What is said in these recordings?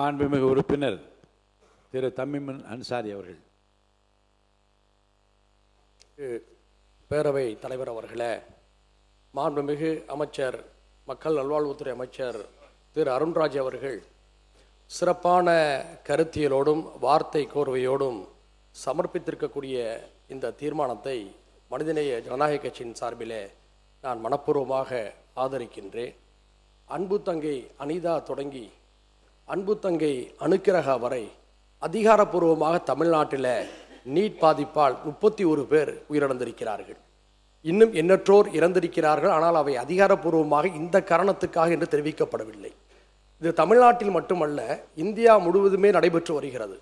மாண்புமிகு உறுப்பினர் திரு தம்மிமுன் அன்சாரி அவர்கள். பேரவை தலைவர் அவர்களே, மாண்புமிகு அமைச்சர் மக்கள் நல்வாழ்வுத்துறை அமைச்சர் திரு அருண்ராஜ் அவர்கள் சிறப்பான கருத்தியலோடும் வார்த்தை கோர்வையோடும் சமர்ப்பித்திருக்கக்கூடிய இந்த தீர்மானத்தை மனிதநேய ஜனநாயக கட்சியின் சார்பிலே நான் மனப்பூர்வமாக ஆதரிக்கின்றேன். அன்பு தங்கை அனிதா தொடங்கி அன்பு தங்கை அனுக்கிரகா வரை அதிகாரப்பூர்வமாக தமிழ்நாட்டில் நீட் பாதிப்பால் 31 பேர் உயிரிழந்திருக்கிறார்கள். இன்னும் எண்ணற்றோர் இறந்திருக்கிறார்கள். ஆனால் அவை அதிகாரப்பூர்வமாக இந்த காரணத்துக்காக என்று தெரிவிக்கப்படவில்லை. இது தமிழ்நாட்டில் மட்டுமல்ல, இந்தியா முழுவதுமே நடைபெற்று வருகிறது.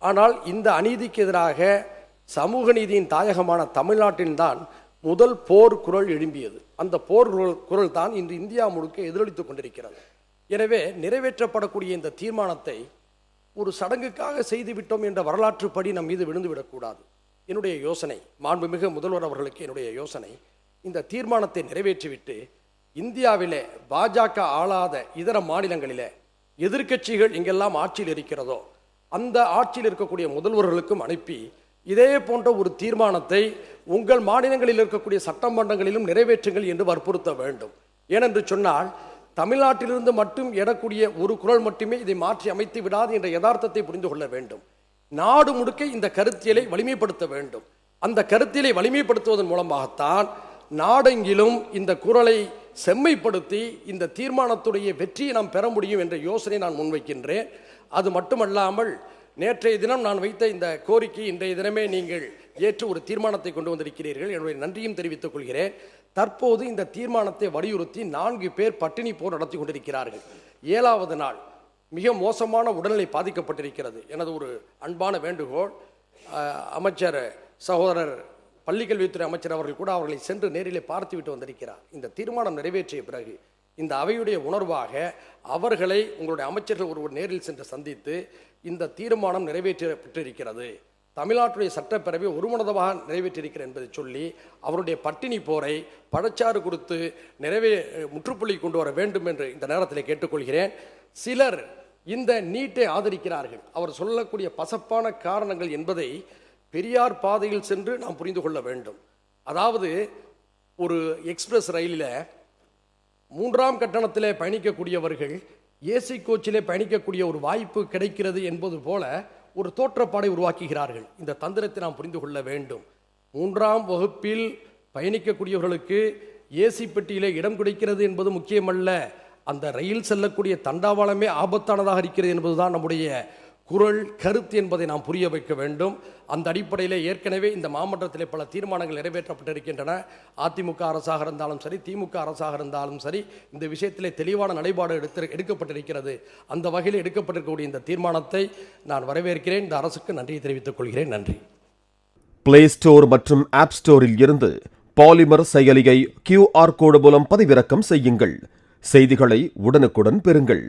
ஆனால் இந்த அநீதிக்கு எதிராக சமூக நீதியின் தாயகமான தமிழ்நாட்டில்தான் முதல் போர் குரல் எழும்பியது. அந்த போர் குரல் தான் இன்று இந்தியா முழுக்க எதிரொலித்துக் கொண்டிருக்கிறது. எனவே நிறைவேற்றப்படக்கூடிய இந்த தீர்மானத்தை ஒரு சடங்குக்காக செய்துவிட்டோம் என்ற வரலாற்றுப்படி நம் மீது விழுந்துவிடக்கூடாது. என்னுடைய யோசனை, மாண்புமிகு முதல்வர் அவர்களுக்கு என்னுடைய யோசனை, இந்த தீர்மானத்தை நிறைவேற்றிவிட்டு இந்தியாவிலே பாஜக ஆளாத இதர மாநிலங்களிலே எதிர்க்கட்சிகள் எங்கெல்லாம் ஆட்சியில் இருக்கிறதோ அந்த ஆட்சியில் இருக்கக்கூடிய முதல்வர்களுக்கும் அனுப்பி இதே போன்ற ஒரு தீர்மானத்தை உங்கள் மாநிலங்களில் இருக்கக்கூடிய சட்டமன்றங்களிலும் நிறைவேற்றுங்கள் என்று வற்புறுத்த வேண்டும். ஏனென்று சொன்னால் தமிழ்நாட்டிலிருந்து மட்டும் எழக்கூடிய ஒரு குரல் மட்டுமே இதை மாற்றி அமைத்து விடாது என்ற யதார்த்தத்தை புரிந்து கொள்ள வேண்டும். நாடு முழுக்க இந்த கருத்தியலை வலிமைப்படுத்த வேண்டும். அந்த கருத்தியலை வலிமைப்படுத்துவதன் மூலமாகத்தான் நாடெங்கிலும் இந்த குரலை செம்மைப்படுத்தி இந்த தீர்மானத்துடைய வெற்றியை நாம் பெற முடியும் என்ற யோசனை நான் முன்வைக்கின்றேன். அது மட்டுமல்லாமல் நேற்றைய தினம் நான் வைத்த இந்த கோரிக்கை இன்றைய தினமே நீங்கள் ஏற்று ஒரு தீர்மானத்தை கொண்டு வந்திருக்கிறீர்கள். என்னுடைய நன்றியும் தெரிவித்துக் கொள்கிறேன். தற்போது இந்த தீர்மானத்தை வலியுறுத்தி 4 பேர் பட்டினி போர் நடத்தி கொண்டிருக்கிறார்கள். 7வது நாள் மிக மோசமான உடல்நிலை பாதிக்கப்பட்டிருக்கிறது. எனது ஒரு அன்பான வேண்டுகோள், அமைச்சர் சகோதரர் பள்ளிக்கல்வித்துறை அமைச்சர் அவர்கள் கூட அவர்களை சென்று நேரிலே பார்த்துவிட்டு வந்திருக்கிறார். இந்த தீர்மானம் நிறைவேற்றிய பிறகு இந்த அவையுடைய உணர்வாக அவர்களை உங்களுடைய அமைச்சர்கள் ஒருவர் நேரில் சென்று சந்தித்து இந்த தீர்மானம் நிறைவேற்றப்பட்டிருக்கிறது, தமிழ்நாட்டுடைய சட்டப்பேரவை ஒருமனதாக நிறைவேற்றியிருக்கிறது என்பதை சொல்லி அவருடைய பட்டினி போரை பழச்சாறு கொடுத்து முற்றுப்புள்ளி கொண்டு வர வேண்டும் என்று இந்த நேரத்தில் கேட்டுக்கொள்கிறேன். சிலர் இந்த நீட்டை ஆதரிக்கிறார்கள். அவர் சொல்லக்கூடிய பசப்பான காரணங்கள் என்பதை பெரியார் பாதையில் சென்று நாம் புரிந்து கொள்ள வேண்டும். அதாவது ஒரு எக்ஸ்பிரஸ் ரயிலில் 3ஆம் கட்டணத்தில் பயணிக்கக்கூடியவர்கள் ஏசி கோச்சிலே பயணிக்கக்கூடிய ஒரு வாய்ப்பு கிடைக்கிறது என்பது போல ஒரு தோற்றப்பாடை உருவாக்குகிறார்கள். இந்த தந்திரத்தை நாம் புரிந்து கொள்ள வேண்டும். 3ஆம் வகுப்பில் பயணிக்கக்கூடியவர்களுக்கு ஏசி பெட்டியிலே இடம் கிடைக்கிறது என்பது முக்கியமல்ல, அந்த ரயில் செல்லக்கூடிய தண்டவாளமே ஆபத்தானதாக இருக்கிறது என்பதுதான் நம்முடைய குரல் கருத்து என்பதை நாம் புரிய வைக்க வேண்டும். அந்த அடிப்படையில் ஏற்கனவே இந்த மாமன்றத்திலே பல தீர்மானங்கள் நிறைவேற்றப்பட்டிருக்கின்றன. அதிமுக அரசாக இருந்தாலும் சரி, திமுக அரசாக இருந்தாலும் சரி, இந்த விஷயத்திலே தெளிவான நிலைப்பாடு எடுக்கப்பட்டிருக்கிறது. அந்த வகையில் எடுக்கப்பட்டிருக்கக்கூடிய இந்த தீர்மானத்தை நான் வரவேற்கிறேன். இந்த அரசுக்கு நன்றியை தெரிவித்துக் கொள்கிறேன். நன்றி. பிளே ஸ்டோர் மற்றும் ஆப் ஸ்டோரில் இருந்து பாலிமர் செயலியை QR கோடு மூலம் பதிவிறக்கம் செய்யுங்கள். செய்திகளை உடனுக்குடன் பெறுங்கள்.